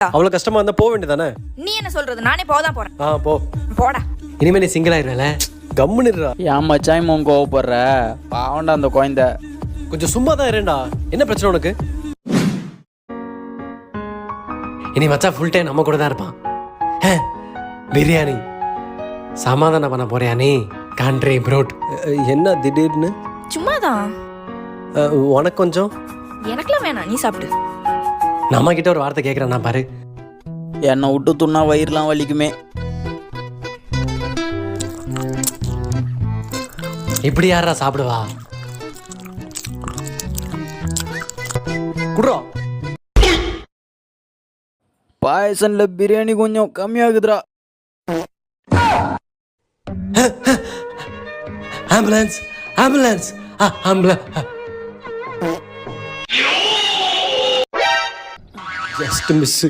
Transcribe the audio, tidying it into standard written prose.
அவ்வளவு கஷ்டமா இருந்தா போக வேண்டியதானே? நீ என்ன சொல்றது? நானே போதான் போறேன். போ. போடா. இனிமே நீ சிங்கிள் ஆயிடுவல. கம்முனிடுறா. ஏன் மச்சான் மோன் கோவப்படுற? பாவண்டா அந்த குழந்தை. கொஞ்சம் சும்மா தான் இருடா. என்ன பிரச்சனை உனக்கு? இனி மச்சான் ஃபுல் டைம் நம்ம கூட தான் இருப்பான். பிரியாணி சமாதானம் பண்ண போறியா நீ? Country broad. என்ன திடீர்னு? சும்மாதான். உனக்கு கொஞ்சம்? எனக்குலாம் வேணாம், நீ சாப்பிடு. நம்ம கிட்ட ஒரு வார்த்தை கேட்கறேன் நான் பாரு. என்னை விட்டு துண்ணா வயிறுலாம் வலிக்குமே. இப்படி யாரா சாப்பிடுவா? குடுறா. பாயசன்ல பிரியாணி கொஞ்சம் கம்மியாகுதுடா. Ambulance ambulance ambulance. Just miss.